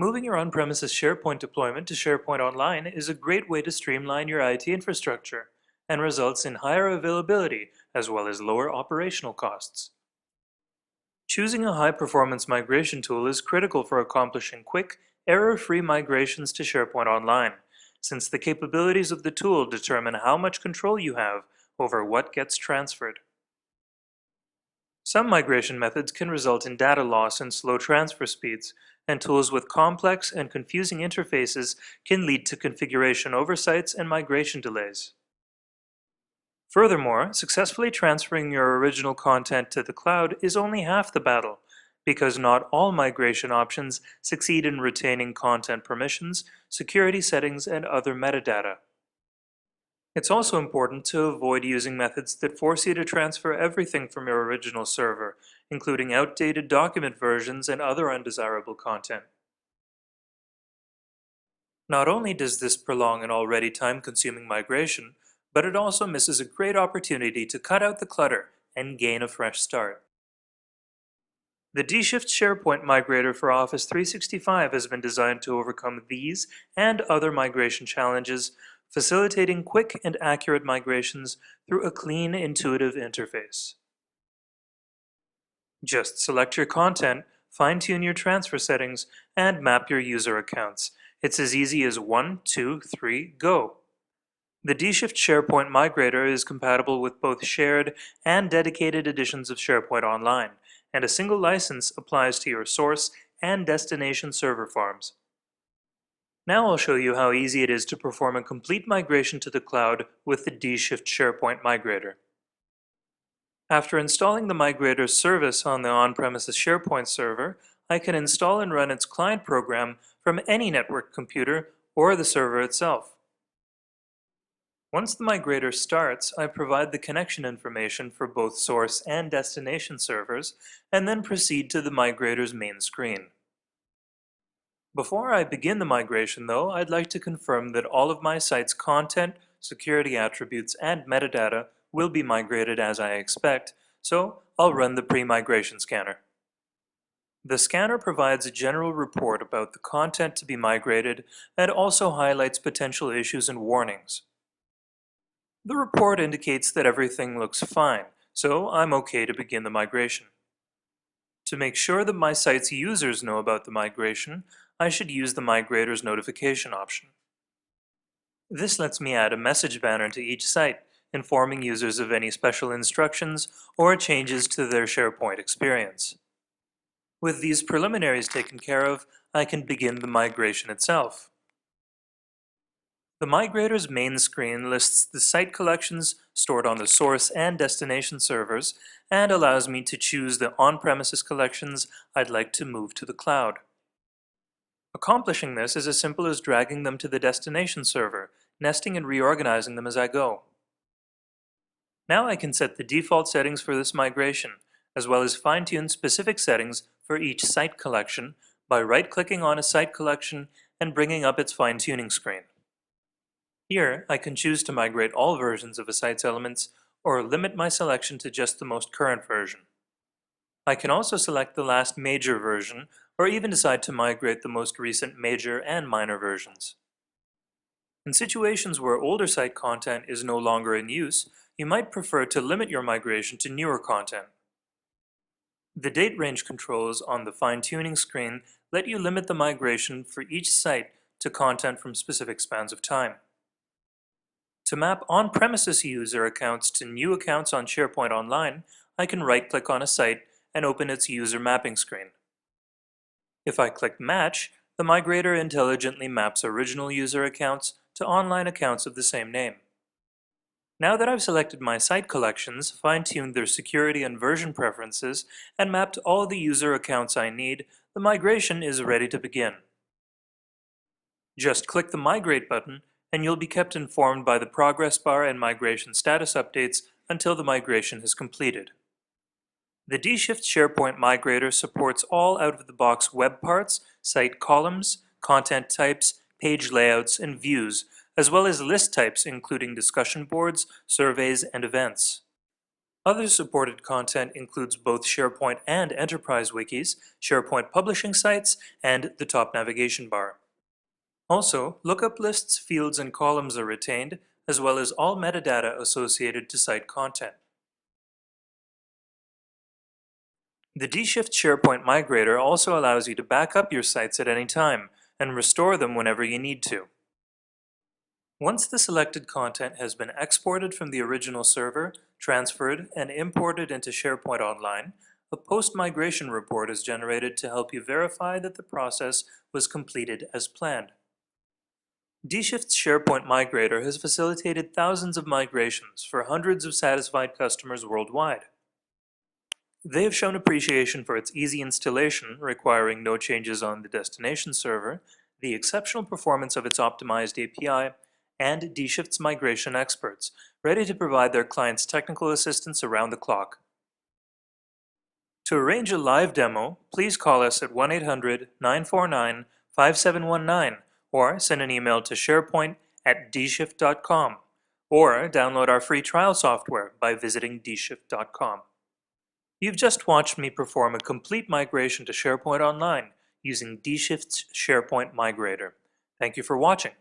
Moving your on-premises SharePoint deployment to SharePoint Online is a great way to streamline your IT infrastructure and results in higher availability as well as lower operational costs. Choosing a high-performance migration tool is critical for accomplishing quick, error-free migrations to SharePoint Online, since the capabilities of the tool determine how much control you have over what gets transferred. Some migration methods can result in data loss and slow transfer speeds, and tools with complex and confusing interfaces can lead to configuration oversights and migration delays. Furthermore, successfully transferring your original content to the cloud is only half the battle, because not all migration options succeed in retaining content permissions, security settings, and other metadata. It's also important to avoid using methods that force you to transfer everything from your original server, including outdated document versions and other undesirable content. Not only does this prolong an already time-consuming migration, but it also misses a great opportunity to cut out the clutter and gain a fresh start. The dSHIFT SharePoint Migrator for Office 365 has been designed to overcome these and other migration challenges, facilitating quick and accurate migrations through a clean, intuitive interface. Just select your content, fine-tune your transfer settings, and map your user accounts. It's as easy as 1, 2, 3, go! The dSHIFT SharePoint Migrator is compatible with both shared and dedicated editions of SharePoint Online, and a single license applies to your source and destination server farms. Now I'll show you how easy it is to perform a complete migration to the cloud with the dSHIFT SharePoint Migrator. After installing the Migrator's service on the on-premises SharePoint server, I can install and run its client program from any network computer or the server itself. Once the Migrator starts, I provide the connection information for both source and destination servers, and then proceed to the Migrator's main screen. Before I begin the migration, though, I'd like to confirm that all of my site's content, security attributes, and metadata will be migrated as I expect, so I'll run the pre-migration scanner. The scanner provides a general report about the content to be migrated and also highlights potential issues and warnings. The report indicates that everything looks fine, so I'm okay to begin the migration. To make sure that my site's users know about the migration, I should use the Migrator's notification option. This lets me add a message banner to each site, informing users of any special instructions or changes to their SharePoint experience. With these preliminaries taken care of, I can begin the migration itself. The Migrator's main screen lists the site collections stored on the source and destination servers and allows me to choose the on-premises collections I'd like to move to the cloud. Accomplishing this is as simple as dragging them to the destination server, nesting and reorganizing them as I go. Now I can set the default settings for this migration, as well as fine-tune specific settings for each site collection by right-clicking on a site collection and bringing up its fine-tuning screen. Here, I can choose to migrate all versions of a site's elements or limit my selection to just the most current version. I can also select the last major version or even decide to migrate the most recent major and minor versions. In situations where older site content is no longer in use, you might prefer to limit your migration to newer content. The date range controls on the fine-tuning screen let you limit the migration for each site to content from specific spans of time. To map on-premises user accounts to new accounts on SharePoint Online, I can right-click on a site and open its user mapping screen. If I click Match, the Migrator intelligently maps original user accounts to online accounts of the same name. Now that I've selected my site collections, fine-tuned their security and version preferences, and mapped all the user accounts I need, the migration is ready to begin. Just click the Migrate button and you'll be kept informed by the progress bar and migration status updates until the migration is completed. The dSHIFT SharePoint Migrator supports all out-of-the-box web parts, site columns, content types, page layouts, and views, as well as list types including discussion boards, surveys, and events. Other supported content includes both SharePoint and Enterprise wikis, SharePoint publishing sites, and the top navigation bar. Also, lookup lists, fields, and columns are retained, as well as all metadata associated to site content. The dSHIFT SharePoint Migrator also allows you to back up your sites at any time and restore them whenever you need to. Once the selected content has been exported from the original server, transferred, and imported into SharePoint Online, a post-migration report is generated to help you verify that the process was completed as planned. dSHIFT's SharePoint Migrator has facilitated thousands of migrations for hundreds of satisfied customers worldwide. They have shown appreciation for its easy installation, requiring no changes on the destination server, the exceptional performance of its optimized API, and dSHIFT's migration experts, ready to provide their clients technical assistance around the clock. To arrange a live demo, please call us at 1-800-949-5719 or send an email to sharepoint@dshift.com or download our free trial software by visiting dshift.com. You've just watched me perform a complete migration to SharePoint Online using dSHIFT's SharePoint Migrator. Thank you for watching.